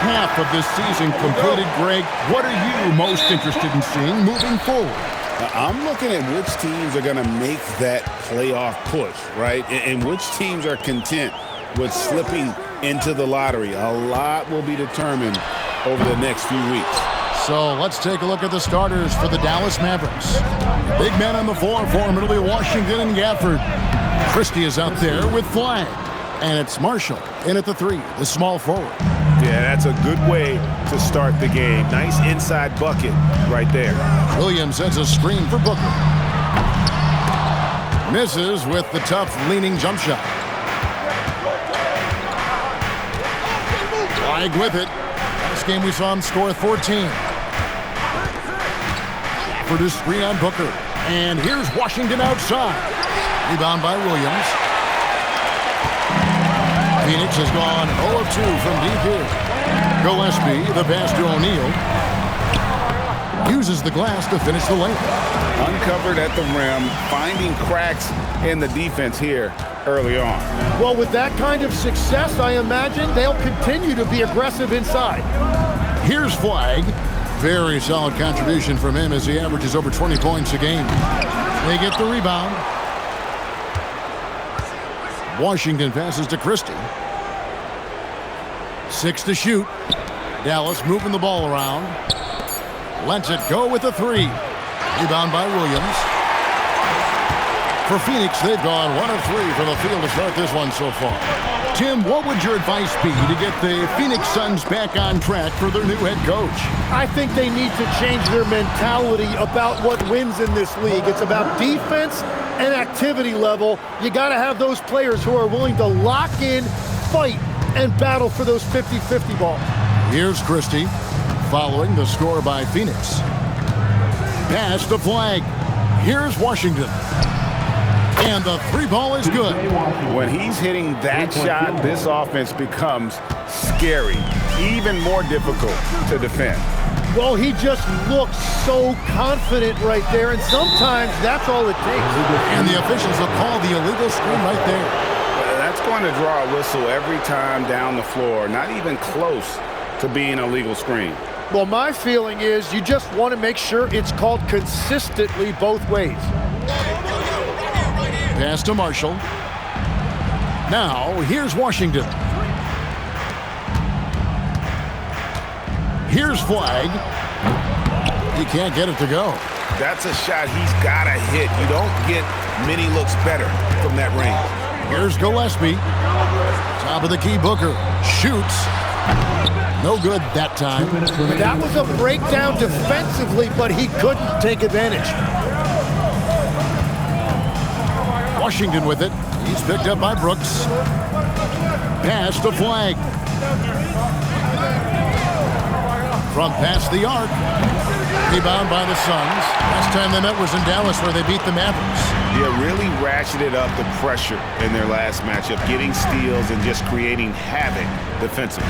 half of this season completed, Greg. What are you most interested in seeing moving forward? I'm looking at which teams are going to make that playoff push, right? And which teams are content with slipping into the lottery. A lot will be determined over the next few weeks. So let's take a look at the starters for the Dallas Mavericks. Big men on the floor formerly Washington and Gafford. Christie is out there with Flagg. And it's Marshall in at the 3, the small forward. Yeah, that's a good way to start the game. Nice inside bucket right there. Williams sends a screen for Booker. Misses with the tough leaning jump shot. Flagg with it. Last game we saw him score 14. For the screen on Booker. And here's Washington outside. Rebound by Williams. Phoenix has gone 0 of 2 from deep here. Gillespie, the pass to O'Neal. Uses the glass to finish the layup. Uncovered at the rim, finding cracks in the defense here early on. Well, with that kind of success, I imagine they'll continue to be aggressive inside. Here's Flagg. Very solid contribution from him as he averages over 20 points a game. They get the rebound. Washington passes to Christie. 6 to shoot. Dallas moving the ball around. Lets it go with a 3. Rebound by Williams. For Phoenix, they've gone 1 of 3 from the field to start this one so far. Tim, what would your advice be to get the Phoenix Suns back on track for their new head coach? I think they need to change their mentality about what wins in this league. It's about defense and activity level. You got to have those players who are willing to lock in, fight, and battle for those 50-50 balls. Here's Christie following the score by Phoenix. Pass to Flagg. Here's Washington. And the 3 ball is good. When he's hitting that shot, this offense becomes scary, even more difficult to defend. Well, he just looks so confident right there, and sometimes that's all it takes. And the officials will call the illegal screen right there. That's going to draw a whistle every time down the floor, not even close to being a legal screen. Well, my feeling is you just want to make sure it's called consistently both ways. Pass to Marshall. Now, here's Washington. Here's Flagg. He can't get it to go. That's a shot he's got to hit. You don't get many looks better from that range. Here's Gillespie. Top of the key, Booker. Shoots. No good that time. That was a breakdown defensively, but he couldn't take advantage. Washington with it. He's picked up by Brooks. Pass to Flagg. From past the arc. Rebound by the Suns. Last time they met was in Dallas where they beat the Mavericks. Yeah, really ratcheted up the pressure in their last matchup, getting steals and just creating havoc defensively.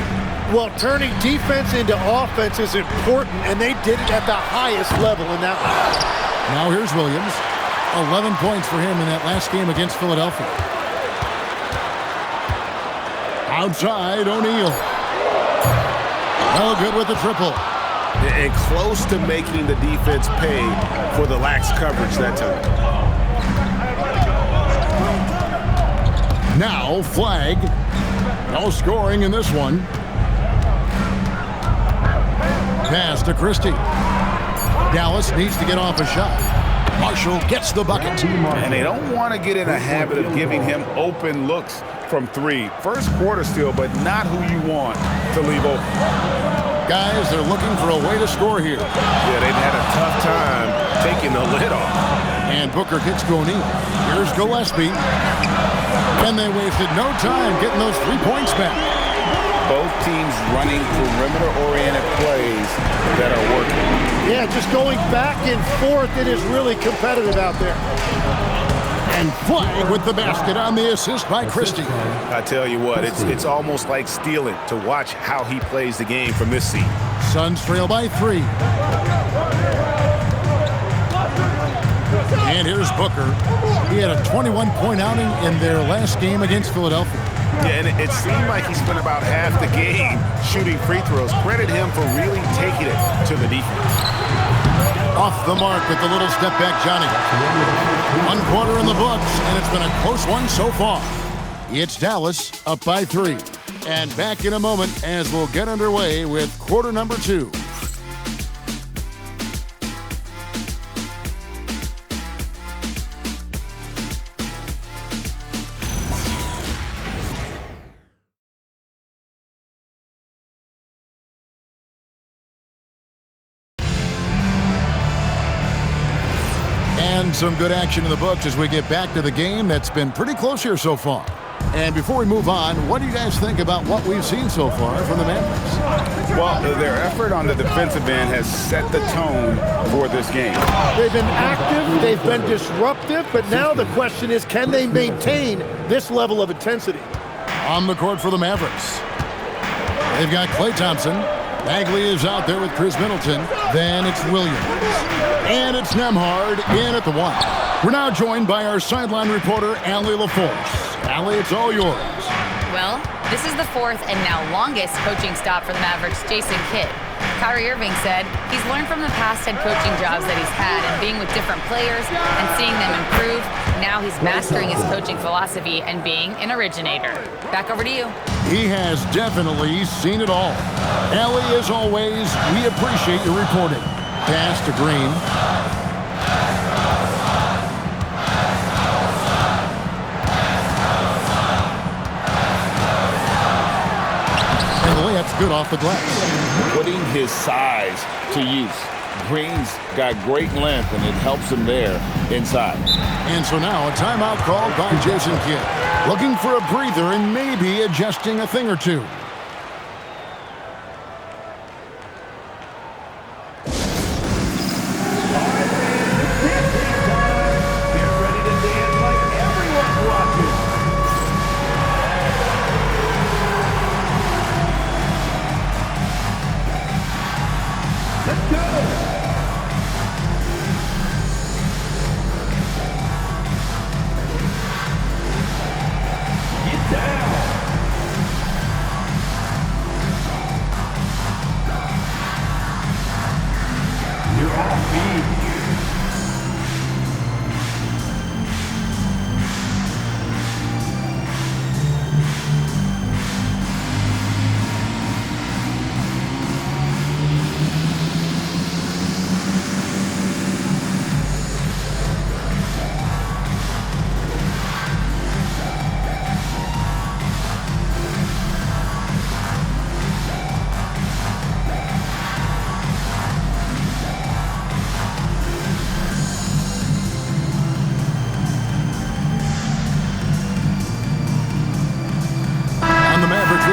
Well, turning defense into offense is important, and they did it at the highest level in that one. Now here's Williams. 11 points for him in that last game against Philadelphia. Outside, O'Neal. No good with the triple. And close to making the defense pay for the lax coverage that time. Now Flagg. No scoring in this one. Pass to Christie. Dallas needs to get off a shot. Marshall gets the bucket. And they don't want to get in a habit of giving him open looks from 3. First quarter still, but not who you want to leave open. Guys, they're looking for a way to score here. Yeah, they've had a tough time taking the lid off. And Booker gets to O'Neal. Here's Gillespie. And they wasted no time getting those 3 points back. Both teams running perimeter-oriented plays that are working. Yeah, just going back and forth, it is really competitive out there. And Flagg with the basket on the assist by Christie. I tell you what, it's almost like stealing to watch how he plays the game from this seat. Suns trail by 3. And here's Booker. He had a 21-point outing in their last game against Philadelphia. Yeah, and it seemed like he spent about half the game shooting free throws. Credit him for really taking it to the defense. Off the mark with the little step back, Johnny. 1 quarter in the books, and it's been a close one so far. It's Dallas up by 3. And back in a moment as we'll get underway with quarter number 2. And some good action in the books as we get back to the game that's been pretty close here so far. And before we move on, what do you guys think about what we've seen so far from the Mavericks? Well, their effort on the defensive end has set the tone for this game. They've been active, they've been disruptive, but now the question is, can they maintain this level of intensity? On the court for the Mavericks, they've got Klay Thompson. Bagley is out there with Chris Middleton. Then it's Williams. And it's Nembhard in at the 1. We're now joined by our sideline reporter, Allie LaForce. Allie, it's all yours. Well, this is the 4th and now longest coaching stop for the Mavericks' Jason Kidd. Kyrie Irving said he's learned from the past head coaching jobs that he's had and being with different players and seeing them improve. Now he's mastering his coaching philosophy and being an originator. Back over to you. He has definitely seen it all. Allie, as always, we appreciate your reporting. Pass to Green. And the layup's good off the glass. Putting his size to use. Green's got great length, and it helps him there inside. And so now a timeout called by Jason Kidd. Looking for a breather and maybe adjusting a thing or two.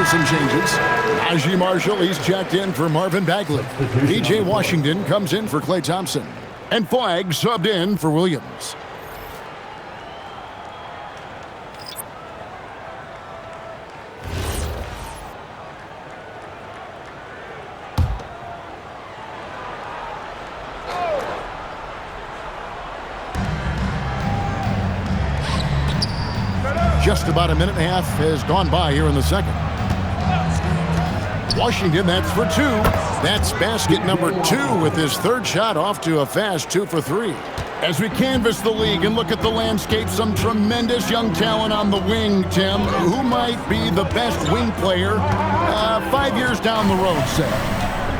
Some changes. Najee Marshall, he's checked in for Marvin Bagley. PJ Washington comes in for Klay Thompson. And Flagg subbed in for Williams. Just about a minute and a half has gone by here in the second. Washington, that's for 2. That's basket number 2 with his 3rd shot off to a fast 2 for 3. As we canvass the league and look at the landscape, some tremendous young talent on the wing, Tim. Who might be the best wing player 5 years down the road, say?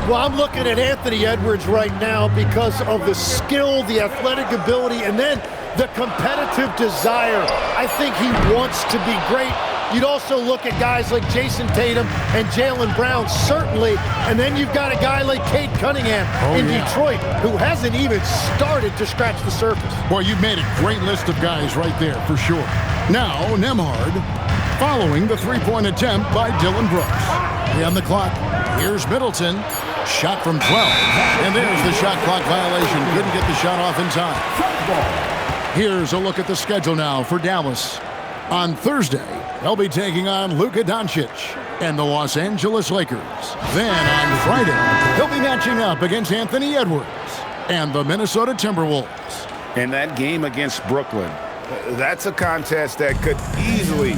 Well, I'm looking at Anthony Edwards right now because of the skill, the athletic ability, and then the competitive desire. I think he wants to be great. You'd also look at guys like Jason Tatum and Jaylen Brown, certainly. And then you've got a guy like Cade Cunningham in Detroit, who hasn't even started to scratch the surface. Boy, you've made a great list of guys right there, for sure. Now, Nembhard, following the three-point attempt by Dillon Brooks. On the clock, here's Middleton. Shot from 12. And there's the shot clock violation. Couldn't get the shot off in time. Here's a look at the schedule now for Dallas. On Thursday, they'll be taking on Luka Doncic and the Los Angeles Lakers. Then on Friday, they'll be matching up against Anthony Edwards and the Minnesota Timberwolves. And that game against Brooklyn, that's a contest that could easily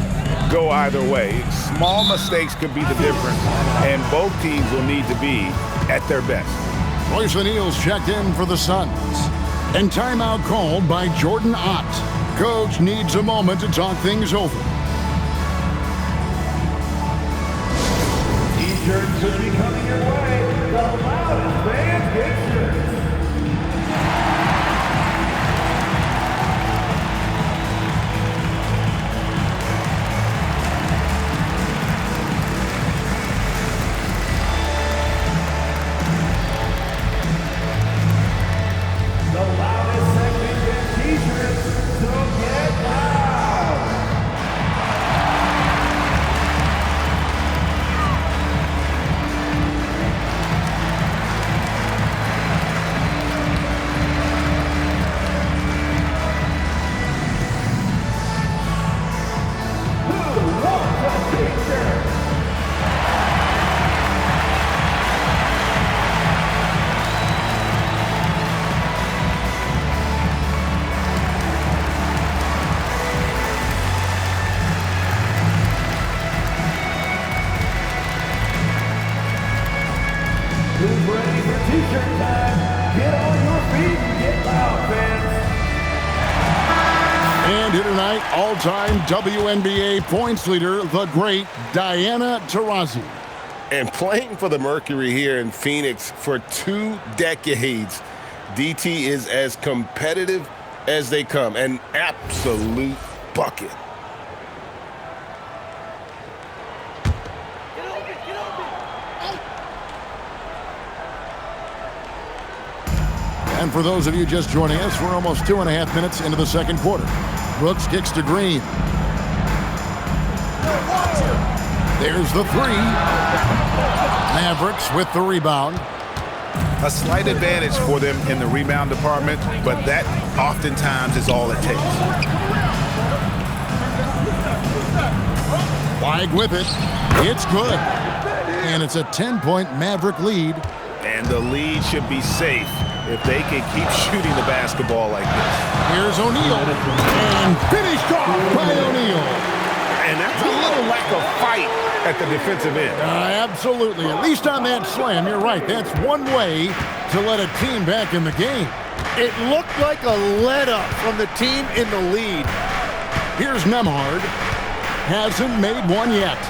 go either way. Small mistakes could be the difference, and both teams will need to be at their best. Royce O'Neal's checked in for the Suns. And timeout called by Jordan Ott. Coach needs a moment to talk things over. T-shirts should be coming your way. The loudest fans get shirts. And here tonight, all-time WNBA points leader, the great Diana Taurasi. And playing for the Mercury here in Phoenix for 2 decades, DT is as competitive as they come. An absolute bucket. And for those of you just joining us, we're almost 2.5 minutes into the second quarter. Brooks kicks to Green. There's the three. Mavericks with the rebound. A slight advantage for them in the rebound department, but that oftentimes is all it takes. Weig with it. It's good. And it's a 10-point Maverick lead. And the lead should be safe if they can keep shooting the basketball like this. Here's O'Neal. And finished off by O'Neal. And that's a little lack of fight at the defensive end. Absolutely. At least on that slam, you're right. That's one way to let a team back in the game. It looked like a let-up from the team in the lead. Here's Nembhard. Hasn't made one yet.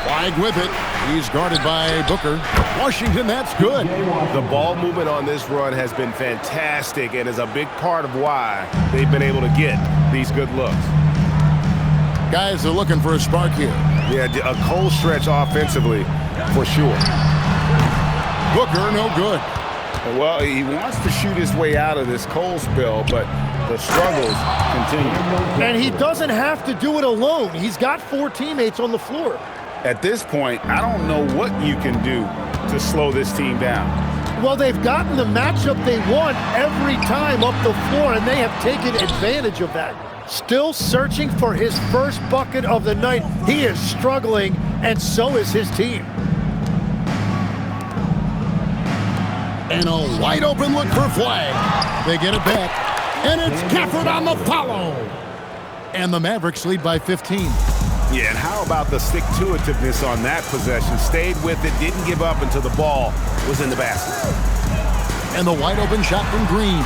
Weig with it. He's guarded by Booker. Washington, that's good. The ball movement on this run has been fantastic and is a big part of why they've been able to get these good looks. Guys are looking for a spark here. Yeah, a cold stretch offensively for sure. Booker, no good. Well, he wants to shoot his way out of this cold spell, but the struggles continue. And he doesn't have to do it alone. He's got 4 teammates on the floor. At this point, I don't know what you can do to slow this team down. Well, they've gotten the matchup they want every time up the floor, and they have taken advantage of that. Still searching for his first bucket of the night. He is struggling, and so is his team. And a wide open look for Flag. They get it back, and it's Gafford on the follow. And the Mavericks lead by 15. Yeah, and how about the stick-to-itiveness on that possession? Stayed with it, didn't give up until the ball was in the basket. And the wide open shot from Green.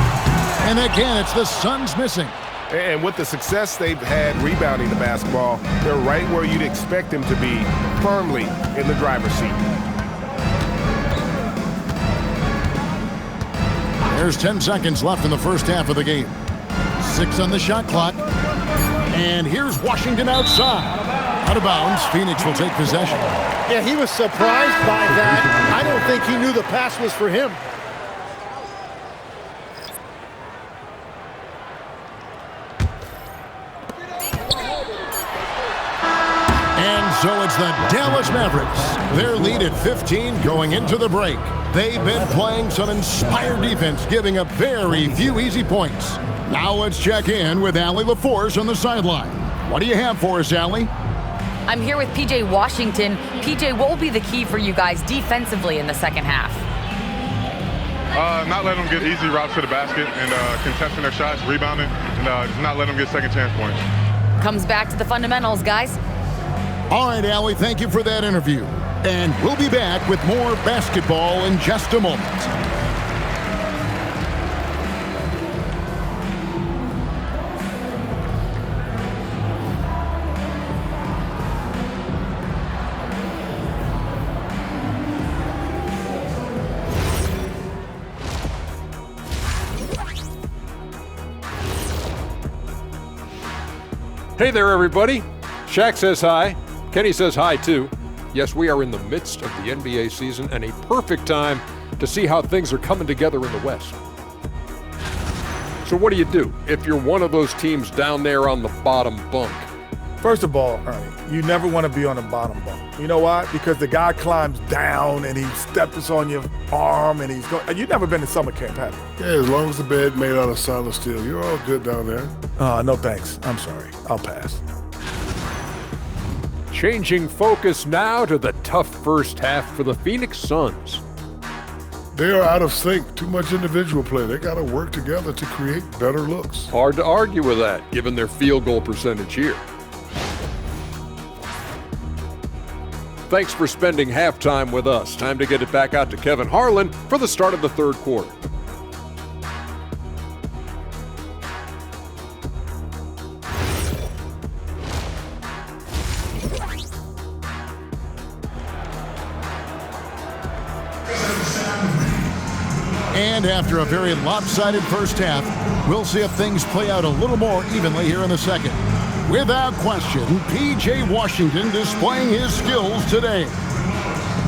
And again, it's the Suns missing. And with the success they've had rebounding the basketball, they're right where you'd expect them to be, firmly in the driver's seat. There's 10 seconds left in the first half of the game. 6 on the shot clock. And here's Washington outside. Out of bounds, Phoenix will take possession. Yeah, he was surprised by that. I don't think he knew the pass was for him. And so it's the Dallas Mavericks. Their lead at 15 going into the break. They've been playing some inspired defense, giving up very few easy points. Now let's check in with Allie LaForce on the sideline. What do you have for us, Allie? I'm here with PJ Washington. PJ, what will be the key for you guys defensively in the second half? Not letting them get easy routes to the basket and contesting their shots, rebounding. and just not let them get second chance points. Comes back to the fundamentals, guys. All right, Allie, thank you for that interview. And we'll be back with more basketball in just a moment. Hey there, everybody. Shaq says hi. Kenny says hi, too. Yes, we are in the midst of the NBA season and a perfect time to see how things are coming together in the West. So what do you do if you're one of those teams down there on the bottom bunk? First of all, Ernie, you never want to be on the bottom bunk. You know why? Because the guy climbs down and he steps on your arm and he's going. You've never been to summer camp, have you? Yeah, as long as the bed made out of solid steel, you're all good down there. No thanks. I'm sorry. I'll pass. Changing focus now to the tough first half for the Phoenix Suns. They are out of sync. Too much individual play. They got to work together to create better looks. Hard to argue with that, given their field goal percentage here. Thanks for spending halftime with us. Time to get it back out to Kevin Harlan for the start of the third quarter. And after a very lopsided first half, we'll see if things play out a little more evenly here in the second. Without question, P.J. Washington displaying his skills today.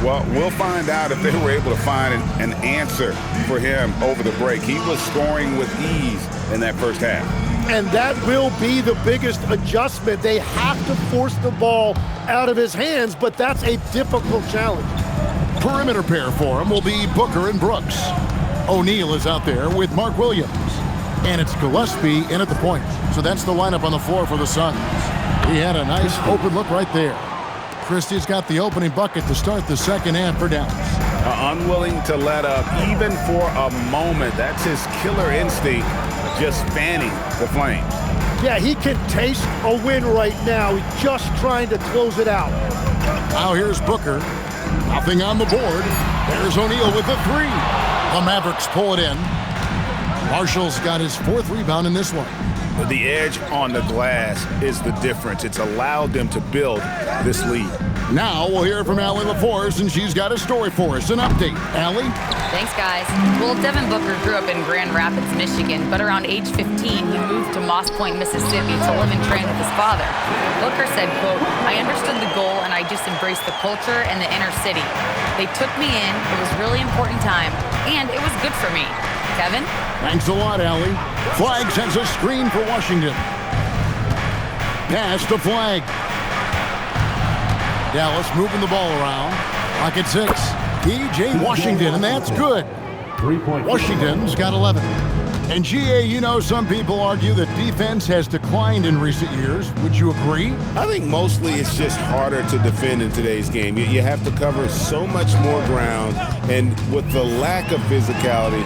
Well, we'll find out if they were able to find an answer for him over the break. He was scoring with ease in that first half. And that will be the biggest adjustment. They have to force the ball out of his hands, but that's a difficult challenge. Perimeter pair for him will be Booker and Brooks. O'Neal is out there with Mark Williams. And it's Gillespie in at the point. So that's the lineup on the floor for the Suns. He had a nice open look right there. Christie's got the opening bucket to start the second half for Dallas. Unwilling to let up even for a moment. That's his killer instinct, just fanning the flames. Yeah, he can taste a win right now. He's just trying to close it out. Now here's Booker. Nothing on the board. There's O'Neal with the three. The Mavericks pull it in. Marshall's got his fourth rebound in this one. The edge on the glass is the difference. It's allowed them to build this lead. Now we'll hear from Allie LaForce, and she's got a story for us. An update. Allie? Thanks, guys. Well, Devin Booker grew up in Grand Rapids, Michigan, but around age 15, he moved to Moss Point, Mississippi to live and train with his father. Booker said, quote, "I understood the goal and I just embraced the culture and the inner city. They took me in. It was a really important time, and it was good for me." Kevin? Thanks a lot, Allie. Flag sends a screen for Washington. Pass to Flag. Dallas moving the ball around. Pocket 6. P.J. Washington, and that's good. Washington's got 11. And GA, you know, some people argue that defense has declined in recent years. Would you agree? I think mostly it's just harder to defend in today's game. You have to cover so much more ground, and with the lack of physicality,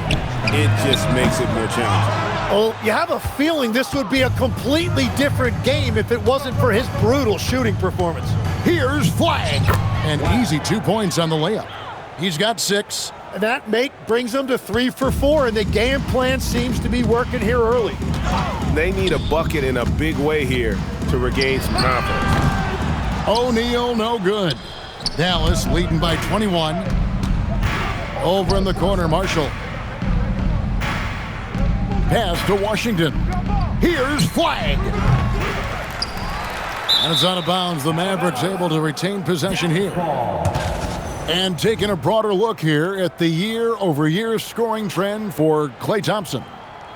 it just makes it more challenging. Well, you have a feeling this would be a completely different game if it wasn't for his brutal shooting performance. Here's Flag. And easy 2 points on the layup. He's got 6. And that brings them to 3 for 4, and the game plan seems to be working here early. They need a bucket in a big way here to regain some confidence. O'Neal, no good. Dallas leading by 21. Over in the corner, Marshall. Pass to Washington. Here's Flag. And it's out of bounds. The Mavericks able to retain possession here. And taking a broader look here at the year-over-year scoring trend for Klay Thompson.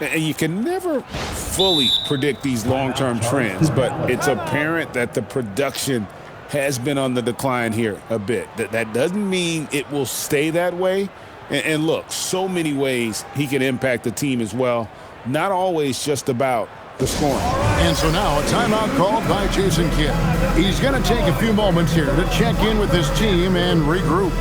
And you can never fully predict these long-term trends, but it's apparent that the production has been on the decline here a bit. That doesn't mean it will stay that way. And look, so many ways he can impact the team as well. Not always just about the scoring. And so now a timeout called by Jason Kidd. He's going to take a few moments here to check in with his team and regroup.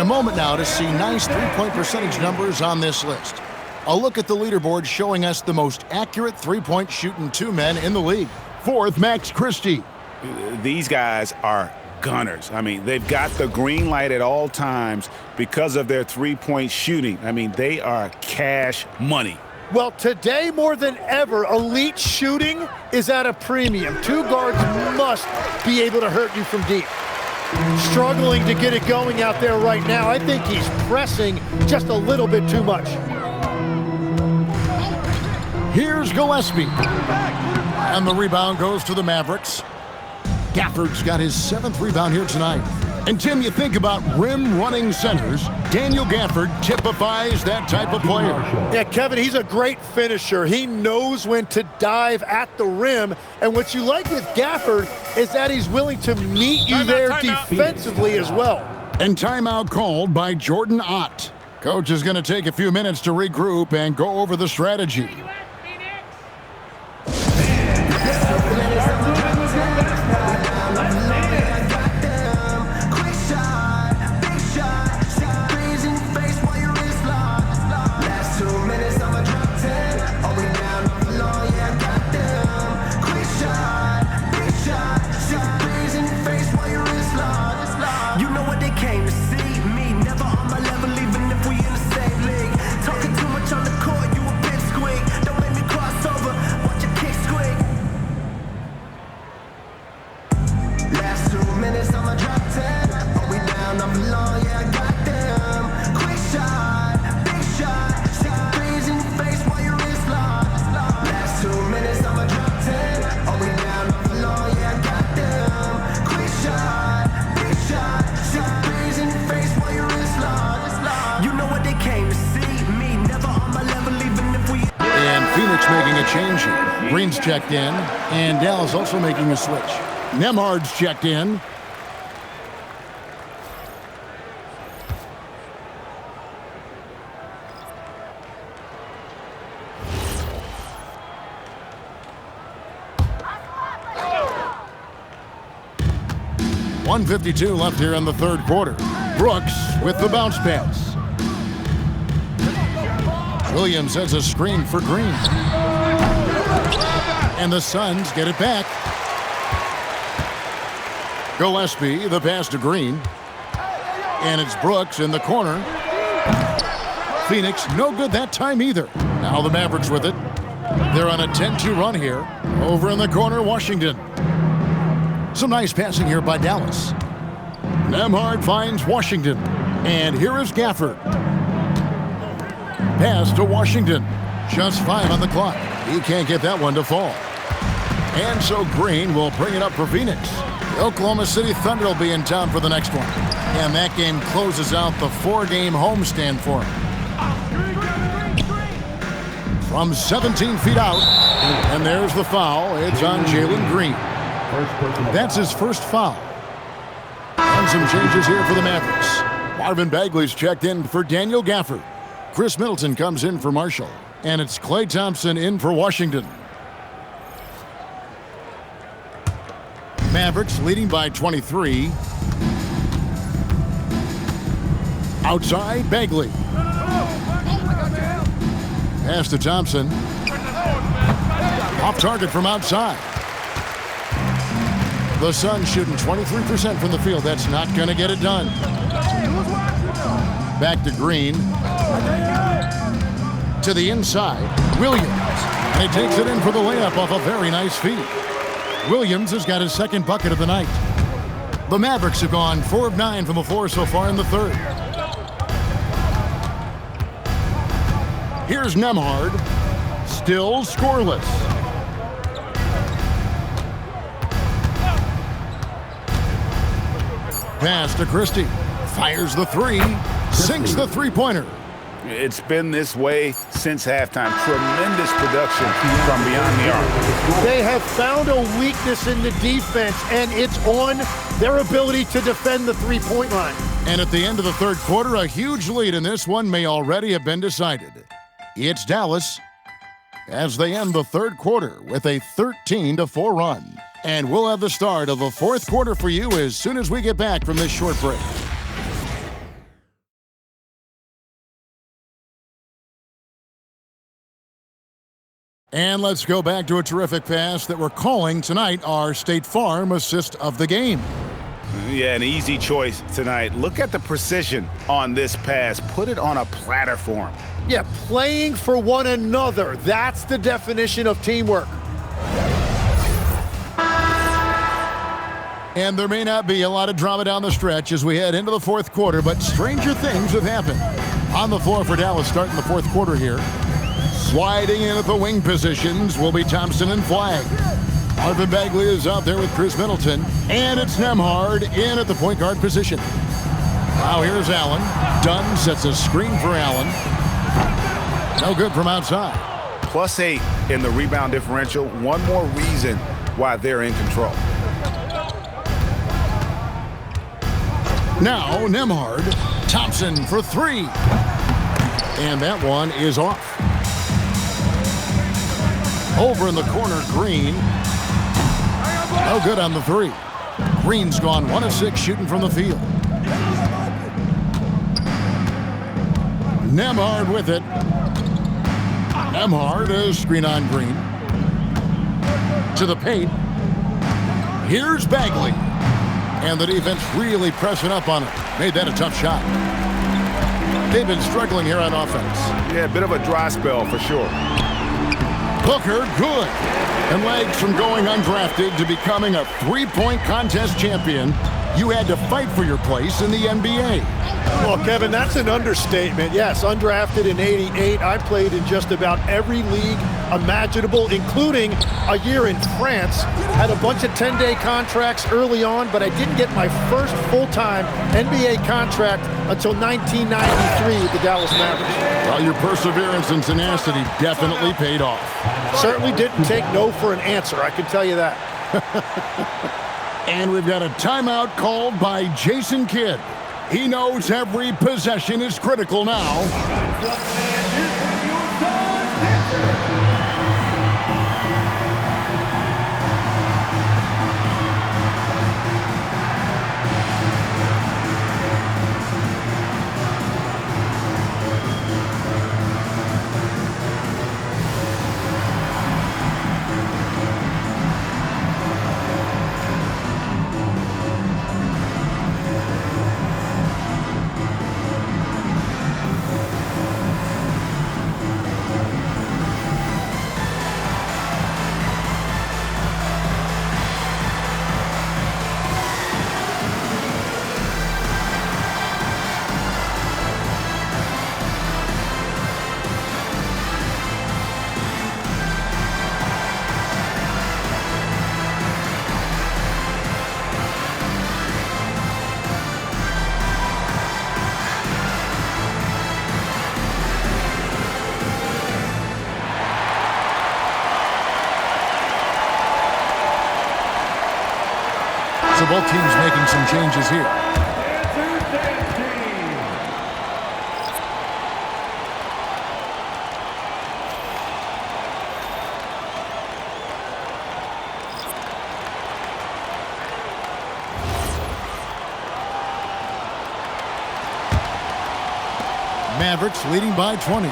moment now to see nice three-point percentage numbers on this list. A look at the leaderboard showing us the most accurate three-point shooting two men in the league. Fourth, Max Christie. These guys are gunners. I mean, they've got the green light at all times because of their three-point shooting. I mean, they are cash money. Well, today more than ever, elite shooting is at a premium. Two guards must be able to hurt you from deep. Struggling to get it going out there right now. I think he's pressing just a little bit too much. Here's Gillespie. And the rebound goes to the Mavericks. Gafford's got his 7th rebound here tonight. And Tim, you think about rim-running centers, Daniel Gafford typifies that type of player. Yeah, Kevin, he's a great finisher. He knows when to dive at the rim. And what you like with Gafford is that he's willing to meet you there defensively as well. And timeout called by Jordan Ott. Coach is going to take a few minutes to regroup and go over the strategy. Making a change here. Green's checked in, and Dallas also making a switch. Nembhard's checked in. .152 left here in the third quarter. Brooks with the bounce pass. Williams has a screen for Green. And the Suns get it back. Gillespie, the pass to Green. And it's Brooks in the corner. Phoenix, no good that time either. Now the Mavericks with it. They're on a 10-2 run here. Over in the corner, Washington. Some nice passing here by Dallas. Nembhard finds Washington. And here is Gafford. Pass to Washington. Just 5 on the clock. He can't get that one to fall. And so Green will bring it up for Phoenix. The Oklahoma City Thunder will be in town for the next one. And that game closes out the 4-game homestand for him. From 17 feet out. And there's the foul. It's on Jalen Green. That's his first foul. And some changes here for the Mavericks. Marvin Bagley's checked in for Daniel Gafford. Chris Middleton comes in for Marshall. And it's Klay Thompson in for Washington. Mavericks leading by 23. Outside, Bagley. Pass to Thompson. Off target from outside. The Suns shooting 23% from the field. That's not going to get it done. Back to Green. To the inside, Williams. And he takes it in for the layup off a very nice feed. Williams has got his second bucket of the night. The Mavericks have gone 4 of 9 from the floor so far in the third. Here's Nembhard. Still scoreless. Pass to Christie. Fires the three. Sinks the three-pointer. It's been this way since halftime. Tremendous production from beyond the arc. They have found a weakness in the defense, and it's on their ability to defend the three-point line. And at the end of the third quarter, a huge lead in this one may already have been decided. It's Dallas as they end the third quarter with a 13-4 run. And we'll have the start of the fourth quarter for you as soon as we get back from this short break. And let's go back to a terrific pass that we're calling tonight our State Farm assist of the game. Yeah, an easy choice tonight. Look at the precision on this pass. Put it on a platter for him. Yeah, playing for one another. That's the definition of teamwork. And there may not be a lot of drama down the stretch as we head into the fourth quarter, but stranger things have happened. On the floor for Dallas starting the fourth quarter here. Sliding in at the wing positions will be Thompson and Flagg. Marvin Bagley is out there with Chris Middleton. And it's Nembhard in at the point guard position. Now here's Allen. Dunn sets a screen for Allen. No good from outside. +8 in the rebound differential. One more reason why they're in control. Now Nembhard. Thompson for three. And that one is off. Over in the corner, Green. No good on the three. Green's gone 1 of 6 shooting from the field. Nembhard with it. Nembhard is screen on Green. To the paint. Here's Bagley. And the defense really pressing up on it. Made that a tough shot. They've been struggling here on offense. Yeah, a bit of a dry spell for sure. Booker, good. And legs from going undrafted to becoming a three-point contest champion. You had to fight for your place in the NBA. Well, Kevin, that's an understatement. Yes, undrafted in '88. I played in just about every league imaginable, including a year in France. Had a bunch of 10-day contracts early on, but I didn't get my first full-time NBA contract until 1993 with the Dallas Mavericks. Well, your perseverance and tenacity definitely paid off. Certainly didn't take no for an answer, I can tell you that. And we've got a timeout called by Jason Kidd. He knows every possession is critical now. So both teams making some changes here. Mavericks leading by 20.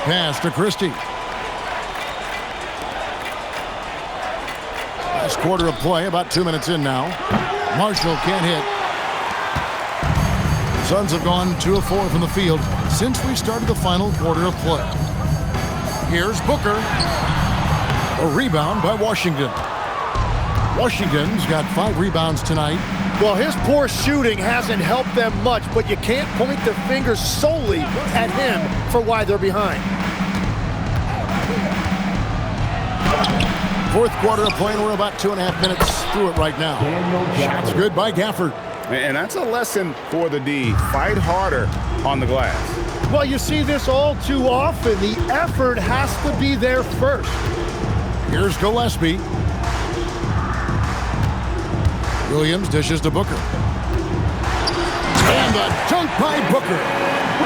Pass to Christie. Last quarter of play, about 2 minutes in now. Marshall can't hit. Suns have gone 2 of 4 from the field since we started the final quarter of play. Here's Booker. A rebound by Washington. Washington's got 5 rebounds tonight. Well, his poor shooting hasn't helped them much, but you can't point the finger solely at him for why they're behind. Fourth quarter of play, and we're about 2.5 minutes through it right now. Shots good by Gafford. And that's a lesson for the D. Fight harder on the glass. Well, you see this all too often. The effort has to be there first. Here's Gillespie. Williams dishes to Booker. And a dunk by Booker.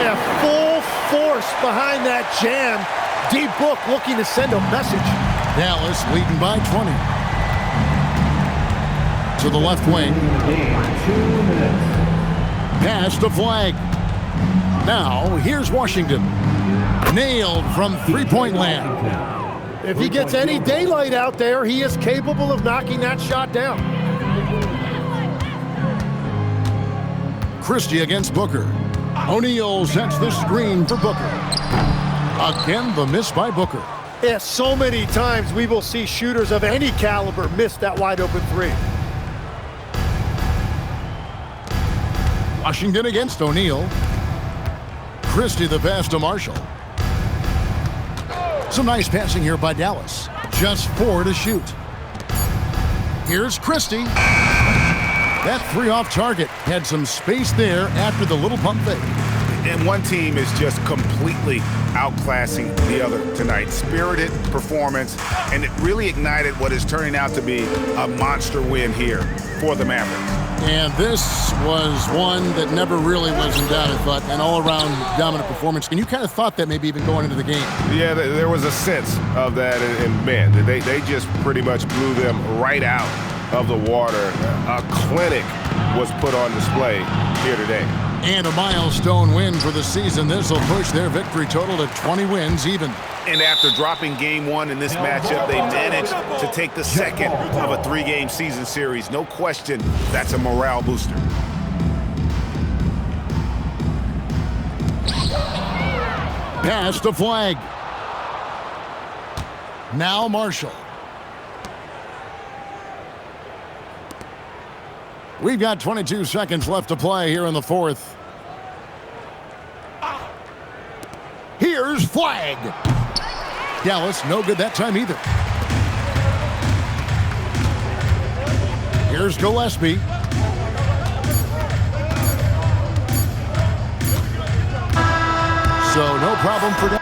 Yeah, full force behind that jam. D-Book looking to send a message. Dallas leading by 20. To the left wing. Pass to Flagg. Now, here's Washington. Nailed from three-point land. If he gets any daylight out there, he is capable of knocking that shot down. Christie against Booker. O'Neal sets the screen for Booker. Again, the miss by Booker. Yeah, so many times we will see shooters of any caliber miss that wide-open three. Washington against O'Neal. Christie the pass to Marshall. Some nice passing here by Dallas. Just 4 to shoot. Here's Christie. That three off target. Had some space there after the little pump fake. And one team is just completely outclassing the other tonight. Spirited performance, and it really ignited what is turning out to be a monster win here for the Mavericks. And this was one that never really was in doubt, I thought, an all-around dominant performance. And you kind of thought that maybe even going into the game. Yeah, there was a sense of that, and man, they just pretty much blew them right out of the water. A clinic was put on display here today. And a milestone win for the season. This will push their victory total to 20 wins even. And after dropping game one in this matchup, they managed to take the second of a 3-game season series. No question, that's a morale booster. Pass to Flag. Now Marshall. We've got 22 seconds left to play here in the fourth. Here's Flag. Dallas, no good that time either. Here's Gillespie. So no problem for Dallas.